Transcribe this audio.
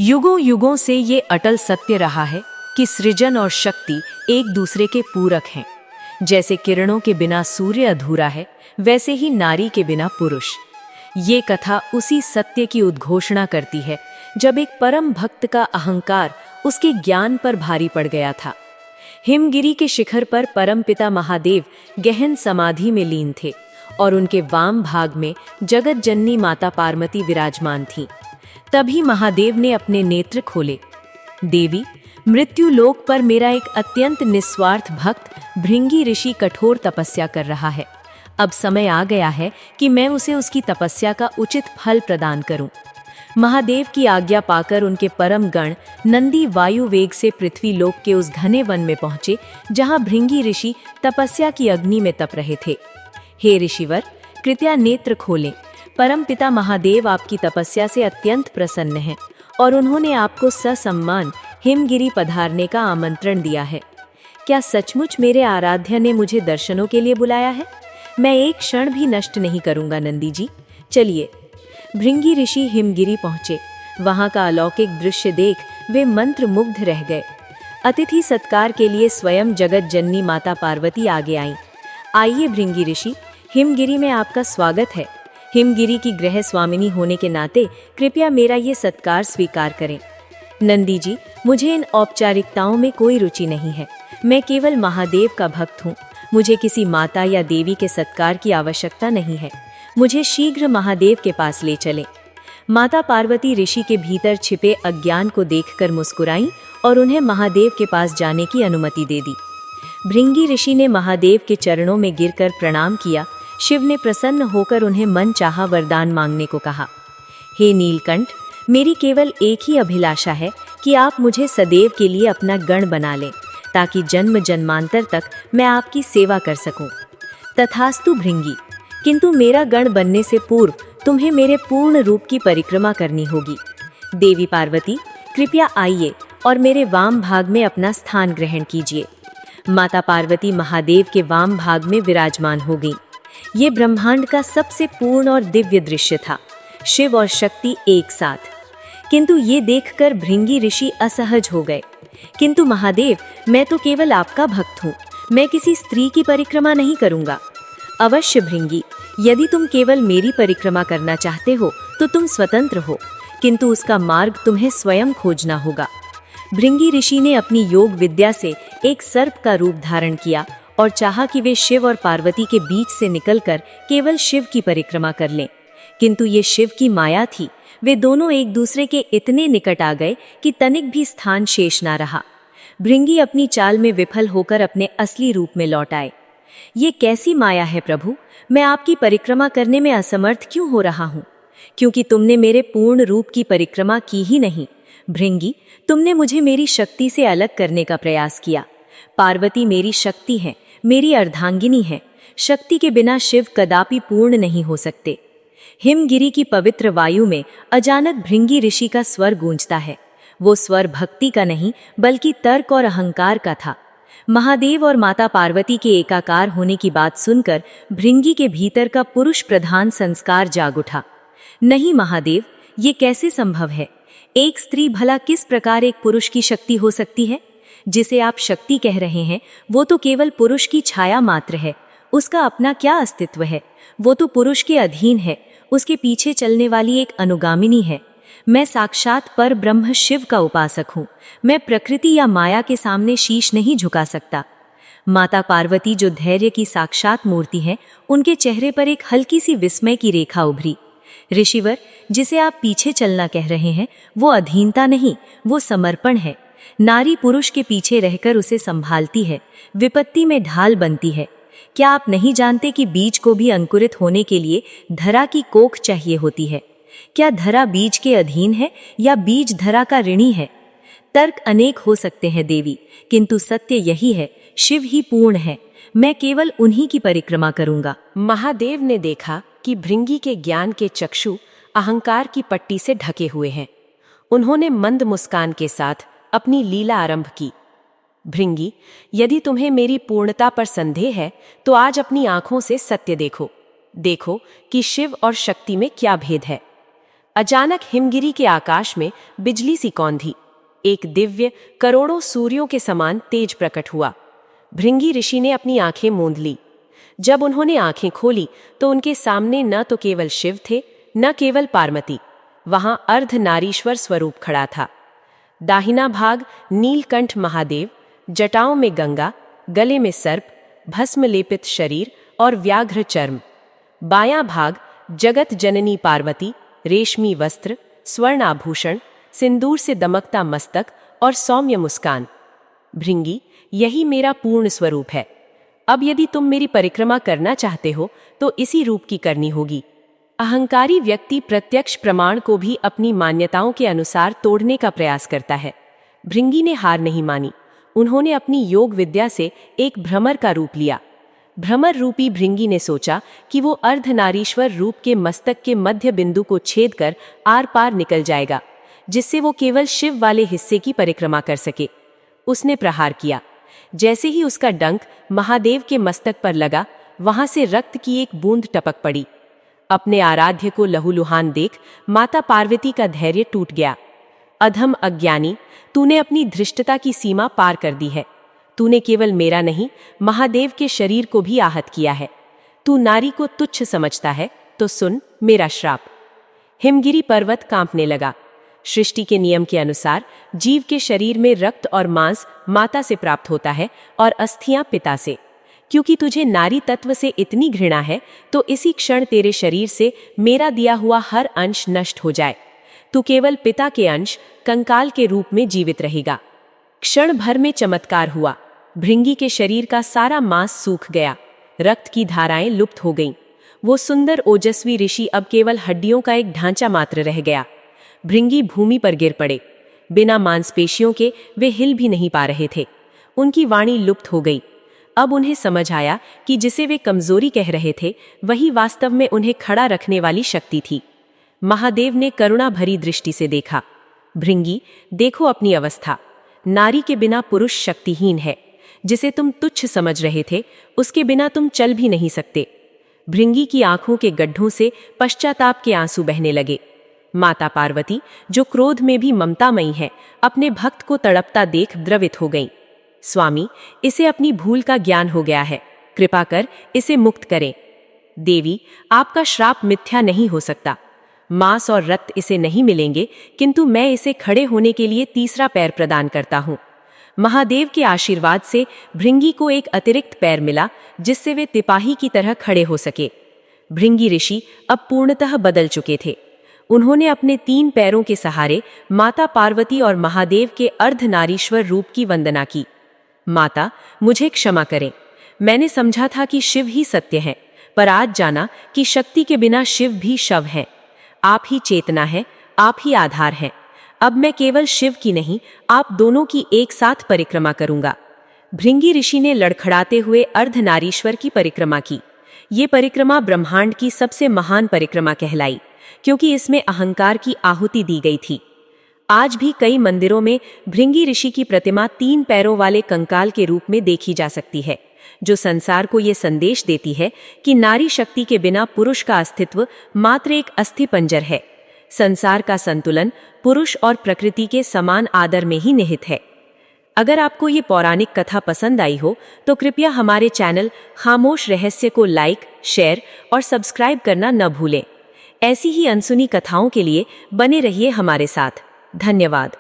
युगों युगों से ये अटल सत्य रहा है कि सृजन और शक्ति एक दूसरे के पूरक हैं। जैसे किरणों के बिना सूर्य अधूरा है, वैसे ही नारी के बिना पुरुष। ये कथा उसी सत्य की उद्घोषणा करती है जब एक परम भक्त का अहंकार उसके ज्ञान पर भारी पड़ गया था। हिमगिरी के शिखर पर परमपिता महादेव गहन समाधि में लीन थे और उनके वाम भाग में जगत जननी माता पार्वती विराजमान थीं। तभी महादेव ने अपने नेत्र खोले। देवी, मृत्यु लोक पर मेरा एक अत्यंत निस्वार्थ भक्त भृंगी ऋषि कठोर तपस्या कर रहा है। अब समय आ गया है कि मैं उसे उसकी तपस्या का उचित फल प्रदान करूं। महादेव की आज्ञा पाकर उनके परम गण नंदी वायु वेग से पृथ्वी लोक के उस घने वन में पहुंचे जहां भृंगी ऋषि तपस्या की अग्नि में तप रहे थे। हे ऋषिवर, कृपया नेत्र खोलें। परमपिता महादेव आपकी तपस्या से अत्यंत प्रसन्न हैं और उन्होंने आपको ससम्मान हिमगिरी पधारने का आमंत्रण दिया है। क्या सचमुच मेरे आराध्य ने मुझे दर्शनों के लिए बुलाया है? मैं एक क्षण भी नष्ट नहीं करूंगा नंदी जी। चलिए। भृंगी ऋषि हिमगिरी पहुंचे। वहां का अलौकिक दृश्य देख वे मंत्रमुग्ध रह गए। अतिथि सत्कार के लिए स्वयं जगत जननी माता पार्वती आगे आईं। आइए भृंगी ऋषि, हिमगिरी में आपका स्वागत है। हिमगिरी की गृह स्वामिनी होने के नाते कृपया मेरा ये सत्कार स्वीकार करें। नंदी जी, मुझे इन औपचारिकताओं में कोई रुचि नहीं है। मैं केवल महादेव का भक्त हूँ। मुझे किसी माता या देवी के सत्कार की आवश्यकता नहीं है। मुझे शीघ्र महादेव के पास ले चलें। माता पार्वती ऋषि के भीतर छिपे अज्ञान को देखकर मुस्कुराईं और उन्हें महादेव के पास जाने की अनुमति दे दी। भृंगी ऋषि ने महादेव के चरणों में गिरकर प्रणाम किया। शिव ने प्रसन्न होकर उन्हें मन चाहा वरदान मांगने को कहा। हे नीलकंठ, मेरी केवल एक ही अभिलाषा है कि आप मुझे सदैव के लिए अपना गण बना लें, ताकि जन्म जन्मांतर तक मैं आपकी सेवा कर सकूं। तथास्तु भृंगी, किंतु मेरा गण बनने से पूर्व तुम्हें मेरे पूर्ण रूप की परिक्रमा करनी होगी। देवी पार्वती, कृपया आइए और मेरे वाम भाग में अपना स्थान ग्रहण कीजिए। माता पार्वती महादेव के वाम भाग में विराजमान हो गई। ये ब्रह्मांड का सबसे पूर्ण और दिव्य दृश्य था, शिव और शक्ति एक साथ। किंतु ये देखकर भृंगी ऋषि असहज हो गए। किंतु महादेव, मैं तो केवल आपका भक्त हूँ। मैं किसी स्त्री की परिक्रमा नहीं करूँगा। अवश्य भृंगी, यदि तुम केवल मेरी परिक्रमा करना चाहते हो तो तुम स्वतंत्र हो, किंतु उसका मार्ग तुम्हें स्वयं खोजना होगा। भृंगी ऋषि ने अपनी योग विद्या से एक सर्प का रूप धारण किया और चाहा कि वे शिव और पार्वती के बीच से निकलकर केवल शिव की परिक्रमा कर लें। किंतु ये शिव की माया थी। वे दोनों एक दूसरे के इतने निकट आ गए कि तनिक भी स्थान शेष ना रहा। भृंगी अपनी चाल में विफल होकर अपने असली रूप में लौट आए। ये कैसी माया है प्रभु? मैं आपकी परिक्रमा करने में असमर्थ क्यों हो रहा हूँ? क्योंकि तुमने मेरे पूर्ण रूप की परिक्रमा की ही नहीं। भृंगी, तुमने मुझे मेरी शक्ति से अलग करने का प्रयास किया। पार्वती मेरी शक्ति है, मेरी अर्धांगिनी है। शक्ति के बिना शिव कदापि पूर्ण नहीं हो सकते। हिमगिरी की पवित्र वायु में अचानक भृंगी ऋषि का स्वर गूंजता है। वो स्वर भक्ति का नहीं बल्कि तर्क और अहंकार का था। महादेव और माता पार्वती के एकाकार होने की बात सुनकर भृंगी के भीतर का पुरुष प्रधान संस्कार जाग उठा। नहीं महादेव, ये कैसे संभव है? एक स्त्री भला किस प्रकार एक पुरुष की शक्ति हो सकती है? जिसे आप शक्ति कह रहे हैं वो तो केवल पुरुष की छाया मात्र है। उसका अपना क्या अस्तित्व है? वो तो पुरुष के अधीन है। उसके पीछे चलने वाली एक अनुगामिनी है। मैं साक्षात पर ब्रह्म शिव का उपासक हूँ। मैं प्रकृति या माया के सामने शीश नहीं झुका सकता। माता पार्वती जो धैर्य की साक्षात मूर्ति है, उनके चेहरे पर एक हल्की सी विस्मय की रेखा उभरी। ऋषिवर, जिसे आप पीछे चलना कह रहे हैं वो अधीनता नहीं, वो समर्पण है। नारी पुरुष के पीछे रहकर उसे संभालती है, विपत्ति में ढाल बनती है। क्या आप नहीं जानते कि बीज को भी अंकुरित होने के लिए धरा की कोख चाहिए होती है? क्या धरा बीज के अधीन है या बीज धरा का ऋणी है? तर्क अनेक हो सकते हैं देवी, किंतु सत्य यही है, शिव ही पूर्ण है। मैं केवल उन्हीं की परिक्रमा करूंगा। महादेव ने देखा कि भृंगी के ज्ञान के चक्षु अहंकार की पट्टी से ढके हुए हैं। उन्होंने मंद मुस्कान के साथ अपनी लीला आरंभ की। भृंगी, यदि तुम्हें मेरी पूर्णता पर संदेह है तो आज अपनी आंखों से सत्य देखो। देखो कि शिव और शक्ति में क्या भेद है। अचानक हिमगिरी के आकाश में बिजली सी कौंधी। एक दिव्य करोड़ों सूर्यों के समान तेज प्रकट हुआ। भृंगी ऋषि ने अपनी आंखें मूंद ली। जब उन्होंने आंखें खोली तो उनके सामने न तो केवल शिव थे, न केवल पार्वती, वहां अर्धनारीश्वर स्वरूप खड़ा था। दाहिना भाग नीलकंठ महादेव, जटाओं में गंगा, गले में सर्प, भस्म लेपित शरीर और व्याघ्र चर्म। बायां भाग जगत जननी पार्वती, रेशमी वस्त्र, स्वर्ण आभूषण, सिंदूर से दमकता मस्तक और सौम्य मुस्कान। भृंगी, यही मेरा पूर्ण स्वरूप है। अब यदि तुम मेरी परिक्रमा करना चाहते हो तो इसी रूप की करनी होगी। अहंकारी व्यक्ति प्रत्यक्ष प्रमाण को भी अपनी मान्यताओं के अनुसार तोड़ने का प्रयास करता है। भृंगी ने हार नहीं मानी। उन्होंने अपनी योग विद्या से एक भ्रमर का रूप लिया। भ्रमर रूपी भृंगी ने सोचा कि वो अर्धनारीश्वर रूप के मस्तक के मध्य बिंदु को छेद कर आर पार निकल जाएगा, जिससे वो केवल शिव वाले हिस्से की परिक्रमा कर सके। उसने प्रहार किया। जैसे ही उसका डंक महादेव के मस्तक पर लगा, वहां से रक्त की एक बूंद टपक पड़ी। अपने आराध्य को लहूलुहान देख माता पार्वती का धैर्य टूट गया। अधम अज्ञानी, तूने अपनी धृष्टता की सीमा पार कर दी है। तूने केवल मेरा नहीं, महादेव के शरीर को भी आहत किया है। तू नारी को तुच्छ समझता है तो सुन मेरा श्राप। हिमगिरी पर्वत कांपने लगा। सृष्टि के नियम के अनुसार जीव के शरीर में रक्त और मांस माता से प्राप्त होता है और अस्थियां पिता से। क्योंकि तुझे नारी तत्व से इतनी घृणा है तो इसी क्षण तेरे शरीर से मेरा दिया हुआ हर अंश नष्ट हो जाए। तू केवल पिता के अंश कंकाल के रूप में जीवित रहेगा। क्षण भर में चमत्कार हुआ। भृंगी के शरीर का सारा मांस सूख गया। रक्त की धाराएं लुप्त हो गईं। वो सुंदर ओजस्वी ऋषि अब केवल हड्डियों का एक ढांचा मात्र रह गया। भृंगी भूमि पर गिर पड़े। बिना मांसपेशियों के वे हिल भी नहीं पा रहे थे। उनकी वाणी लुप्त हो गई। अब उन्हें समझ आया कि जिसे वे कमजोरी कह रहे थे वही वास्तव में उन्हें खड़ा रखने वाली शक्ति थी। महादेव ने करुणा भरी दृष्टि से देखा। भृंगी, देखो अपनी अवस्था। नारी के बिना पुरुष शक्तिहीन है। जिसे तुम तुच्छ समझ रहे थे उसके बिना तुम चल भी नहीं सकते। भृंगी की आंखों के गड्ढों से पश्चाताप के आंसू बहने लगे। माता पार्वती, जो क्रोध में भी ममतामयी है, अपने भक्त को तड़पता देख द्रवित हो गईं। स्वामी, इसे अपनी भूल का ज्ञान हो गया है। कृपा कर इसे मुक्त करें। देवी, आपका श्राप मिथ्या नहीं हो सकता। मांस और रक्त इसे नहीं मिलेंगे, किंतु मैं इसे खड़े होने के लिए तीसरा पैर प्रदान करता हूँ। महादेव के आशीर्वाद से भृंगी को एक अतिरिक्त पैर मिला, जिससे वे तिपाही की तरह खड़े हो सके। भृंगी ऋषि अब पूर्णतः बदल चुके थे। उन्होंने अपने 3 पैरों के सहारे माता पार्वती और महादेव के अर्धनारीश्वर रूप की वंदना की। माता, मुझे क्षमा करें। मैंने समझा था कि शिव ही सत्य है, पर आज जाना कि शक्ति के बिना शिव भी शव है। आप ही चेतना है, आप ही आधार हैं। अब मैं केवल शिव की नहीं, आप दोनों की एक साथ परिक्रमा करूंगा। भृंगी ऋषि ने लड़खड़ाते हुए अर्धनारीश्वर की परिक्रमा की। ये परिक्रमा ब्रह्मांड की सबसे महान परिक्रमा कहलाई, क्योंकि इसमें अहंकार की आहुति दी गई थी। आज भी कई मंदिरों में भृंगी ऋषि की प्रतिमा 3 पैरों वाले कंकाल के रूप में देखी जा सकती है, जो संसार को ये संदेश देती है कि नारी शक्ति के बिना पुरुष का अस्तित्व मात्र एक अस्थिपंजर है। संसार का संतुलन पुरुष और प्रकृति के समान आदर में ही निहित है। अगर आपको ये पौराणिक कथा पसंद आई हो तो कृपया हमारे चैनल खामोश रहस्य को लाइक, शेयर और सब्सक्राइब करना न भूलें। ऐसी ही अनसुनी कथाओं के लिए बने रहिए हमारे साथ। धन्यवाद।